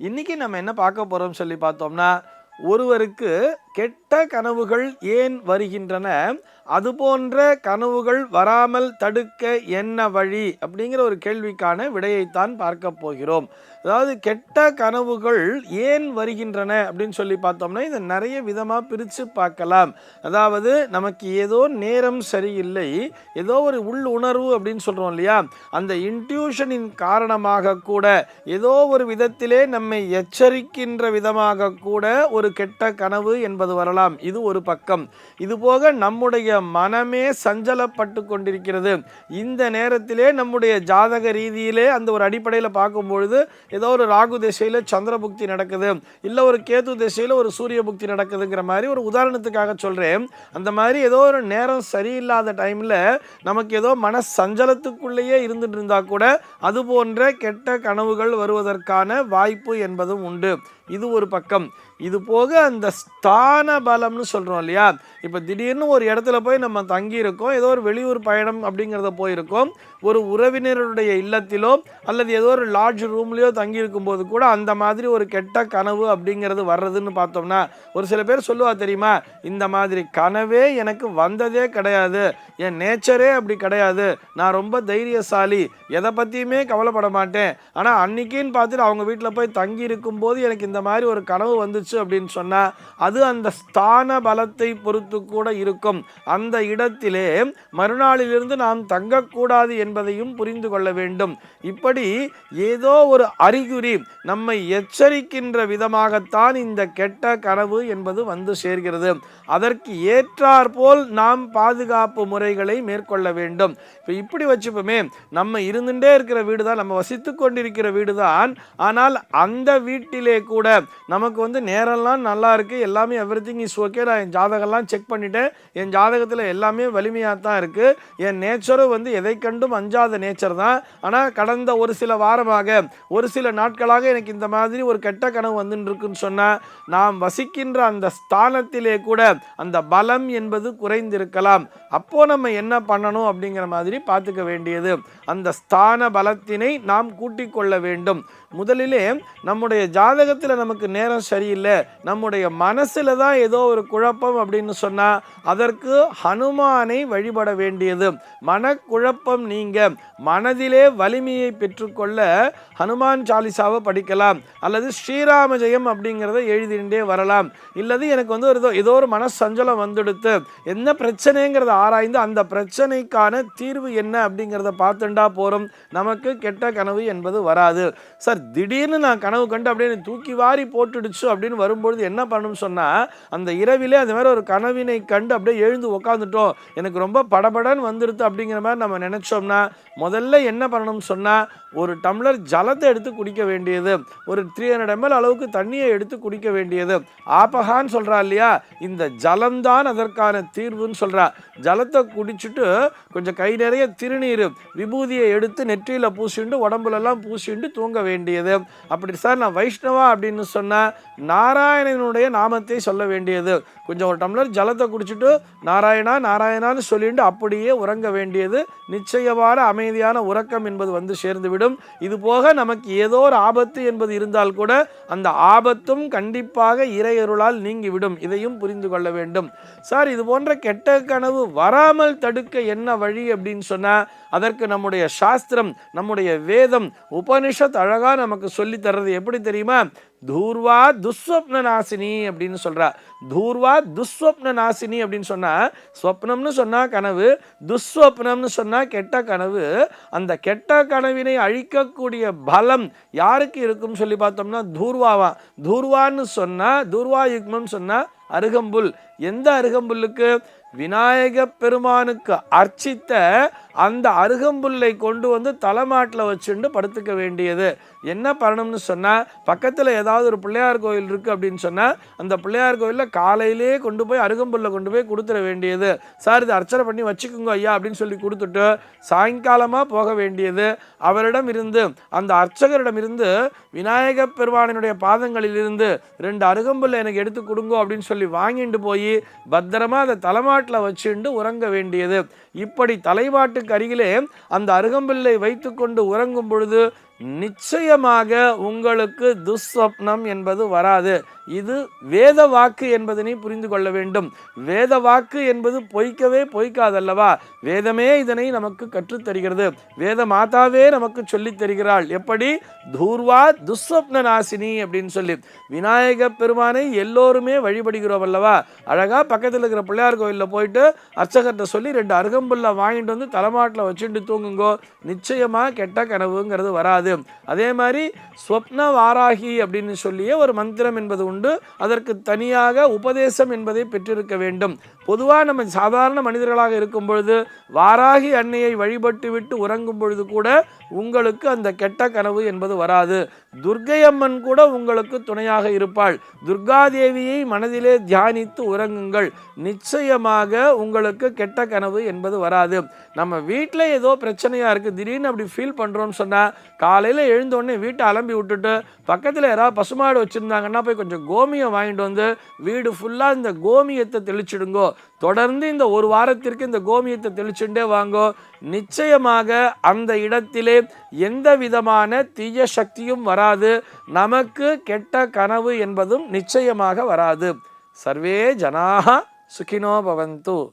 இன்னைக்கு நம்ம என்ன பார்க்க போறோம் சொல்லி பார்த்தோம்னா, ஒருவருக்கு கெட்ட கனவுகள் ஏன் வருகின்றன? அதுபோன்ற கனவுகள் வராமல் தடுக்க என்ன வழி? அப்படிங்கிற ஒரு கேள்விக்கான விடையைத்தான் பார்க்க போகிறோம். அதாவது கெட்ட கனவுகள் ஏன் வருகின்றன அப்படின்னு சொல்லி பார்த்தோம்னா, இதை நிறைய விதமா பிரிச்சு பார்க்கலாம். அதாவது நமக்கு ஏதோ நேரம் சரியில்லை, ஏதோ ஒரு உள் உணர்வு அப்படின்னு சொல்றோம் இல்லையா? அந்த இன்ட்யூஷனின் காரணமாக கூட ஏதோ ஒரு விதத்திலே நம்மை எச்சரிக்கின்ற விதமாக கூட ஒரு கெட்ட கனவு என்பது வரலாம். இது ஒரு பக்கம். இதுபோக நம்முடைய மனமே சஞ்சலப்பட்டு கொண்டிருக்கிறது. இந்த நேரத்திலே நம்முடைய ஜாதக ரீதியிலே அந்த ஒரு அடிப்படையில் பார்க்கும்பொழுது ஏதோ ஒரு ராகு திசையில் சந்திர புக்தி நடக்குது, இல்லை ஒரு கேது திசையில் ஒரு சூரிய புக்தி நடக்குதுங்கிற மாதிரி ஒரு உதாரணத்துக்காக சொல்கிறேன். அந்த மாதிரி ஏதோ ஒரு நேரம் சரியில்லாத டைமில் நமக்கு ஏதோ மன சஞ்சலத்துக்குள்ளேயே இருந்துட்டு இருந்தால் கூட அது போன்ற கெட்ட கனவுகள் வருவதற்கான வாய்ப்பு என்பதும் உண்டு. இது ஒரு பக்கம். இது போக அந்த ஸ்தான பலம்னு சொல்கிறோம் இல்லையா? இப்போ திடீர்னு ஒரு இடத்துல போய் நம்ம தங்கி இருக்கோம், ஏதோ ஒரு வெளியூர் பயணம் அப்படிங்கிறத போயிருக்கோம், ஒரு உறவினருடைய இல்லத்திலோ அல்லது ஏதோ ஒரு லாட்ஜ் ரூம்லேயோ தங்கி இருக்கும்போது கூட அந்த மாதிரி ஒரு கெட்ட கனவு அப்படிங்கிறது வர்றதுன்னு பார்த்தோம்னா, ஒரு சில பேர் சொல்லுவா தெரியுமா, இந்த மாதிரி கனவே எனக்கு வந்ததே கிடையாது, என் நேச்சரே அப்படி கிடையாது, நான் ரொம்ப தைரியசாலி, எதை பற்றியுமே கவலைப்பட மாட்டேன், ஆனால் அன்னைக்குன்னு பார்த்துட்டு அவங்க வீட்டில் போய் தங்கி இருக்கும்போது எனக்கு இந்த மாதிரி ஒரு கனவு வந்துச்சு அப்படின்னு சொன்னால் அது அந்த ஸ்தான பலத்தை பொறுத்து கூட இருக்கும். அந்த இடத்திலே மறுநாளிலிருந்து நாம் தங்கக்கூடாது என்பதையும் புரிந்து கொள்ள வேண்டும். இப்படி ஏதோ ஒரு அறிகுறி நம்மை எச்சரிக்கின்ற விதமாகத்தான் இந்த கெட்ட கனவு என்பது வந்து சேர்கிறது. அதற்கு ஏற்றாற்போல் நாம் பாதுகாப்பு முறைகளை மேற்கொள்ள வேண்டும். இப்போ இப்படி வச்சுப்போமே, நம்ம இருந்துட்டே இருக்கிற வீடு தான், நம்ம வசித்து கொண்டிருக்கிற வீடு தான், ஆனால் அந்த வீட்டிலே கூட நமக்கு வந்து நேரம்லாம் நல்லா இருக்குது, எல்லாமே எவ்ரிதிங் இஸ் ஓகே, நான் என் ஜாதகம்லாம் செக் பண்ணிட்டேன், என் ஜாதகத்தில் எல்லாமே வலிமையாக தான் இருக்குது, என் நேச்சரும் வந்து எதை கண்டும் அஞ்சாத நேச்சர் தான், ஆனால் கடந்த ஒரு சில வாரமாக ஒரு சில நாட்களாக எனக்கு இந்த மாதிரி ஒரு கெட்ட கனவு வந்துட்டு இருக்குன்னு சொன்னால் நாம் வசிக்கின்ற அந்த ஸ்தானத்திலே கூட அந்த பலம் என்பது குறைந்திருக்கலாம். அப்போ நம்ம என்ன பண்ணணும் அப்படிங்கிற மாதிரி பார்த்துக்க வேண்டியது. அந்த ஸ்தான பலத்தினை நாம் கூட்டிக் கொள்ள வேண்டும். முதலிலே நம்முடைய ஜாதகத்தில் நமக்கு நேரம் சரியில்லை, நம்முடைய மனசில் தான் ஏதோ ஒரு குழப்பம் அப்படின்னு சொன்னால் அதற்கு ஹனுமானை வழிபட வேண்டியது. மனக்குழப்பம் நீங்க மனதிலே வலிமையை பெற்றுக்கொள்ள ஹனுமான் சாலிசாவை படிக்கலாம், அல்லது ஸ்ரீராம ஜெயம் அப்படிங்கிறத எழுதிண்டே வரலாம். இல்லது எனக்கு வந்து ஏதோ ஒரு மனசஞ்சலம் வந்துடுத்து, என்ன பிரச்சனைங்கிறத ஆராய்ந்து அந்த பிரச்சனைக்கான தீர்வு என்ன அப்படிங்கிறத பார்த்துண்டா போகிறோம், நமக்கு கெட்ட கனவு என்பது வராது. சார் திடீர்னு நான் கனவு கண்டு அப்படியே தூக்கி வாரி போட்டுடுச்சு அப்படின்னு வரும்பொழுது என்ன பண்ணணும்னு சொன்னால், அந்த இரவிலே அந்த மாதிரி ஒரு கனவினை கண்டு அப்படியே எழுந்து உக்காந்துட்டோம், எனக்கு ரொம்ப படபடன்னு வந்துடுது அப்படிங்கிற மாதிரி நம்ம நினச்சோம்னா முதல்ல என்ன பண்ணணும்னு சொன்னால், ஒரு டம்ளர் ஜலத்தை எடுத்து குடிக்க வேண்டியது, ஒரு 300 ml அளவுக்கு தண்ணியை எடுத்து குடிக்க வேண்டியது. ஆபகான்னு சொல்கிறா இல்லையா, இந்த ஜலம்தான் அதற்கான தீர்வுன்னு சொல்கிறா. ஜலத்தை குடிச்சுட்டு கொஞ்சம் கை நிறைய திருநீர் விபூதியை எடுத்து நெற்றியில் பூசிண்டு உடம்புலெல்லாம் பூசிண்டு தூங்க வேண்டியது. அப்படி சார் நான் வைஷ்ணவா அப்படின்னு சொன்னால் நாராயணனுடைய நாமத்தை சொல்ல வேண்டியது. கொஞ்சம் ஒரு டம்ளர் ஜலத்தை குடிச்சிட்டு நாராயணா நாராயணான்னு சொல்லிட்டு அப்படியே உறங்க வேண்டியது. நிச்சயமான அமைதியான உறக்கம் என்பது வந்து சேர்ந்துவிடும். இது போக நமக்கு ஏதோ ஒரு ஆபத்து என்பது இருந்தால் கூட அந்த ஆபத்தும் கண்டிப்பாக இறையருளால் நீங்கிவிடும். இதையும் புரிந்து கொள்ள வேண்டும். சார் இது போன்ற கெட்ட கனவு வராமல் தடுக்க என்ன வழி அப்படின்னு சொன்னால் அதற்கு நம்முடைய சாஸ்திரம், நம்முடைய வேதம், உபனிஷத் அழகா நமக்கு சொல்லி தர்றது எப்படி தெரியுமா? தூர்வா துஸ்வப்ன நாசினி அப்படின்னு சொல்றா. தூர்வா துஸ்வப்ன நாசினி அப்படின்னு சொன்னா, ஸ்வப்னம்னு சொன்னா கனவு, துஸ்வப்னம்னு சொன்னா கெட்ட கனவு. அந்த கெட்ட கனவினை அழிக்கக்கூடிய பலம் யாருக்கு இருக்கும் சொல்லி பார்த்தோம்னா தூர்வாவா. தூர்வான்னு சொன்னா, தூர்வா யுக்மம் சொன்னா அருகம்புல். எந்த அருகம்புல்லுக்கு? விநாயக பெருமானுக்கு அர்ச்சித்த அந்த அருகம்புல்லை கொண்டு வந்து தலைமாட்டில் வச்சுட்டு படுத்துக்க வேண்டியது. என்ன பண்ணணும்னு சொன்னால், பக்கத்தில் ஏதாவது ஒரு பிள்ளையார் கோயில் இருக்குது அப்படின்னு சொன்னால் அந்த பிள்ளையார் கோயிலில் காலையிலே கொண்டு போய் அருகம்புல்லை கொண்டு போய் கொடுத்துட வேண்டியது. சார் இது அர்ச்சனை பண்ணி வச்சுக்கோங்க ஐயா அப்படின்னு சொல்லி கொடுத்துட்டு சாயங்காலமாக போக வேண்டியது. அவரிடம் இருந்து, அந்த அர்ச்சகரிடம் இருந்து, விநாயக பெருமானினுடைய பாதங்களிலிருந்து 2 அருகம்புல்லை எனக்கு எடுத்து கொடுங்கோ அப்படின்னு சொல்லி வாங்கிட்டு போய் பத்திரமா அதை தலைமாட்டில் வச்சுண்டு உறங்க வேண்டியது. இப்படி தலைமாட்டுக்கு அருகிலே அந்த அருகம்பில்லை வைத்து கொண்டு உறங்கும் பொழுது நிச்சயமாக உங்களுக்கு துஸ்வப்னம் என்பது வராது. இது வேத வாக்கு என்பதனை புரிந்து கொள்ள வேண்டும். வேத வாக்கு என்பது பொய்க்கவே பொய்க்காதல்லவா? வேதமே இதனை நமக்கு கற்றுத்தருகிறது. வேத மாதாவே நமக்கு சொல்லித் தருகிறாள். எப்படி? தூர்வா துஸ்வப்ன நாசினி அப்படின்னு சொல்லி. விநாயக பெருமானை எல்லோருமே வழிபடுகிறோம் அல்லவா? அழகா பக்கத்தில் இருக்கிற பிள்ளையார் கோயிலில் போயிட்டு அர்ச்சகர்கிட்ட சொல்லி 2 அருகம்புல்ல வாங்கிட்டு வந்து தலைமாட்டில் வச்சுட்டு தூங்குங்கோ, நிச்சயமா கெட்ட கனவுங்கிறது வராது. அதே மாதிரி ஸ்வப்ன வாராகி அப்படின்னு சொல்லிய ஒரு மந்திரம் என்பது உண்டு. அதற்கு தனியாக உபதேசம் என்பதை பெற்றிருக்க வேண்டும். பொதுவாக நம்ம சாதாரண மனிதர்களாக இருக்கும் பொழுது வாராகி அன்னையை வழிபட்டு விட்டு உறங்கும் பொழுது கூட உங்களுக்கு அந்த கெட்ட கனவு என்பது வராது. துர்க்கை அம்மன் கூட உங்களுக்கு துணையாக இருப்பாள். துர்காதேவியை மனதிலே தியானித்து உறங்குங்கள், நிச்சயமாக உங்களுக்கு கெட்ட கனவு என்பது வராது. நம்ம வீட்டில் ஏதோ பிரச்சனையா இருக்கு, திடீர்னு அப்படி ஃபீல் பண்றோம்னு சொன்னா காலையில் எழுந்தோடனே வீட்டை அலம்பி விட்டுட்டு பக்கத்தில் யாராவது பசுமாடு வச்சுருந்தாங்கன்னா போய் கொஞ்சம் கோமியம் வாங்கிட்டு வந்து வீடு ஃபுல்லாக இந்த கோமியத்தை தெளிச்சிடுங்கோ. தொடர்ந்து இந்த 1 வாரத்திற்கு இந்த கோமியத்தை தெளிச்சுட்டே வாங்கோ. நிச்சயமாக அந்த இடத்திலே எந்த விதமான தீய சக்தியும் வராது. நமக்கு கெட்ட கனவு என்பதும் நிச்சயமாக வராது. சர்வே ஜனாஹ சுகினோ பவந்து.